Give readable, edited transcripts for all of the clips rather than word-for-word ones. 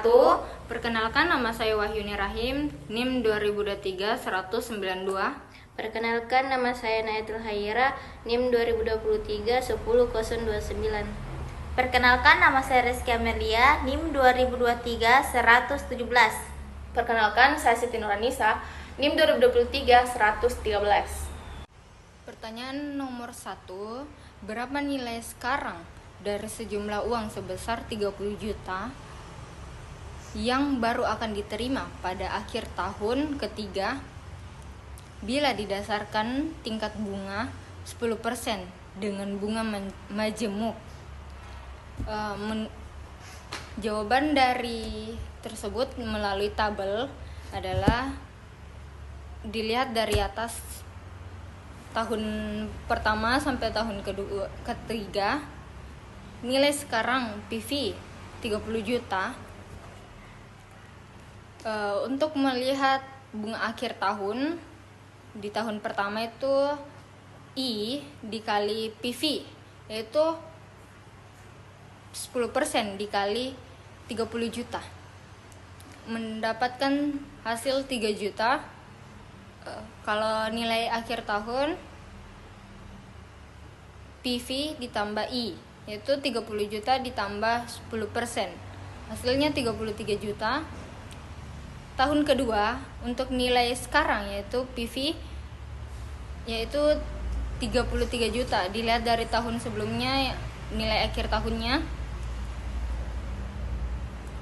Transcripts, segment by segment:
1. Perkenalkan, nama saya Wahyuni Rahim, NIM 2023-192. Perkenalkan, nama saya Nayatul Hayira, NIM 2023-10029. Perkenalkan, nama saya Rizky Amelia, NIM 2023-117. Perkenalkan, saya Siti Nuranisa, NIM 2023-113. Pertanyaan nomor 1, berapa nilai sekarang dari sejumlah uang sebesar 30 juta yang baru akan diterima pada akhir tahun ketiga bila didasarkan tingkat bunga 10% dengan bunga majemuk? Jawaban dari tersebut melalui tabel adalah dilihat dari atas tahun pertama sampai tahun ketiga. Nilai sekarang PV 30 juta. Untuk melihat bunga akhir tahun, di tahun pertama itu I dikali PV, yaitu 10% dikali 30 juta, mendapatkan hasil 3 juta. Kalau nilai akhir tahun PV ditambah I, yaitu 30 juta ditambah 10%, hasilnya 33 juta. Tahun kedua untuk nilai sekarang yaitu PV yaitu 33 juta. Dilihat dari tahun sebelumnya nilai akhir tahunnya.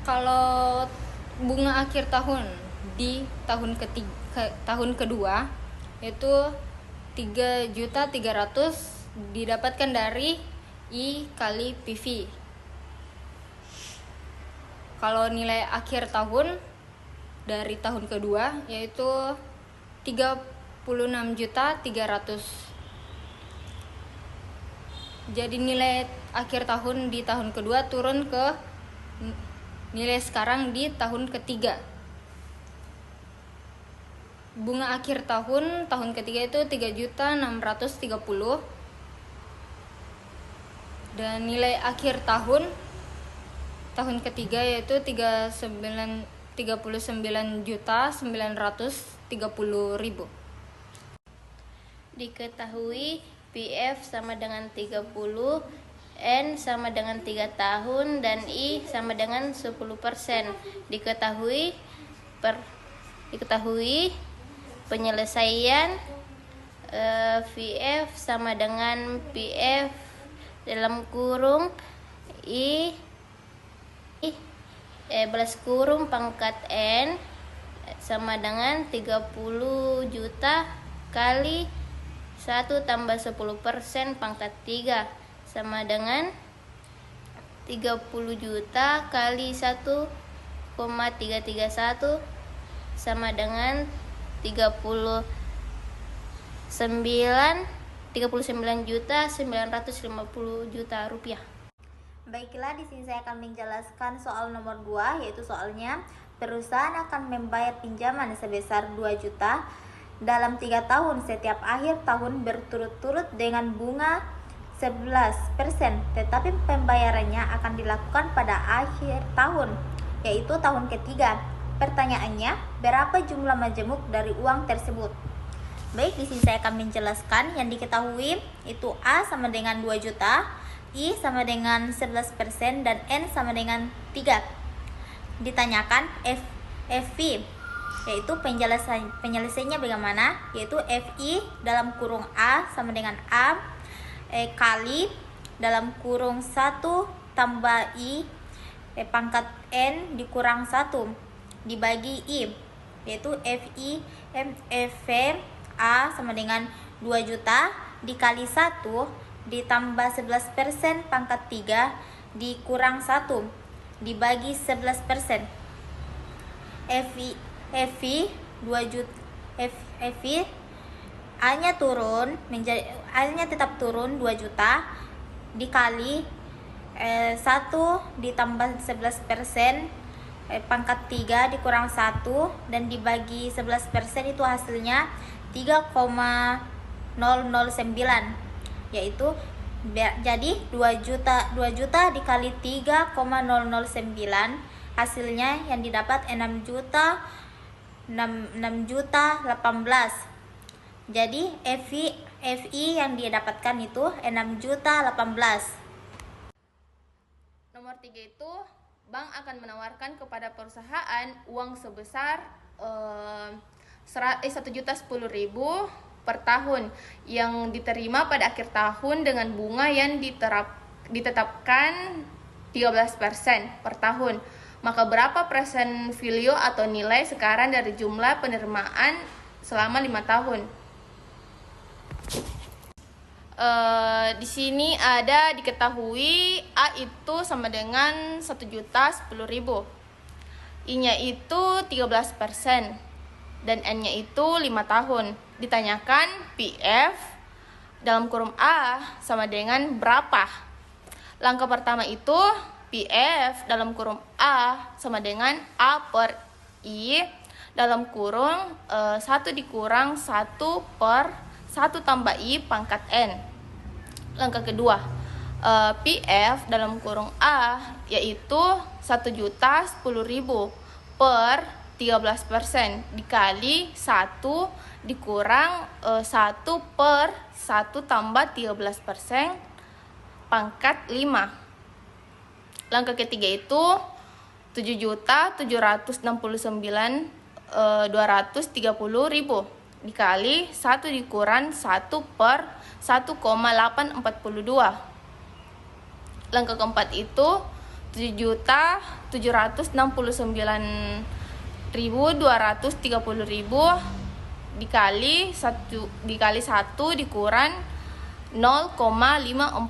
Kalau bunga akhir tahun di tahun kedua yaitu 3.300.000 didapatkan dari I kali PV. Kalau nilai akhir tahun dari tahun kedua yaitu 36.300.000. Jadi nilai akhir tahun di tahun kedua turun ke nilai sekarang di tahun ketiga. Bunga akhir tahun ketiga itu 3.630.000 dan nilai akhir tahun ketiga yaitu 39.930.000. Diketahui PF sama dengan 30, N sama dengan 3 tahun, dan I sama dengan 10%. Diketahui penyelesaian VF sama dengan PF dalam kurung I belas kurung pangkat N sama dengan 30 juta kali 1 tambah 10% pangkat 3 sama dengan 30 juta kali 1,331 sama dengan 39.950.000 rupiah. Baiklah, di sini saya akan menjelaskan soal nomor 2, yaitu soalnya perusahaan akan membayar pinjaman sebesar 2 juta dalam 3 tahun setiap akhir tahun berturut-turut dengan bunga 11%, tetapi pembayarannya akan dilakukan pada akhir tahun, yaitu tahun ketiga. Pertanyaannya, berapa jumlah majemuk dari uang tersebut? Baik, di sini saya akan menjelaskan. Yang diketahui itu A sama dengan 2 juta, I sama dengan 11%, dan N sama dengan 3. Ditanyakan FV, yaitu penyelesaiannya bagaimana, yaitu FI dalam kurung A sama dengan A kali dalam kurung 1 tambah I pangkat N dikurang 1 dibagi I, yaitu FV A sama dengan 2 juta dikali 1 ditambah 11% pangkat 3 dikurang 1 dibagi 11%. FV 2 juta, FV A-nya turun menjadi A-nya tetap turun 2 juta dikali 1 ditambah 11% pangkat 3 dikurang 1 dan dibagi 11%, itu hasilnya 3,009, yaitu jadi 2 juta dikali 3,009 hasilnya yang didapat 6 juta 18. Jadi FI yang dia dapatkan itu 6 juta 18. Nomor 3 itu, bank akan menawarkan kepada perusahaan uang sebesar 1.010.000 per tahun yang diterima pada akhir tahun dengan bunga yang ditetapkan 13% per tahun. Maka berapa persen value atau nilai sekarang dari jumlah penerimaan selama 5 tahun? Di sini ada diketahui A itu sama dengan 1.010.000, I-nya itu 13%, dan N-nya itu 5 tahun. Ditanyakan PF dalam kurung A sama dengan berapa? Langkah pertama itu PF dalam kurung A sama dengan A per I dalam kurung 1 dikurang 1 per 1 tambah I pangkat N. Langkah kedua, PF dalam kurung A yaitu 1.010.000 per 13% dikali 1 dikurang 1 per 1 tambah 13% pangkat 5. Langkah ketiga itu 7.769.230.000 dikali 1 dikurang 1 per 1,842. Langkah keempat itu 7.769.230.000 dikali 1 dikurang 0,542.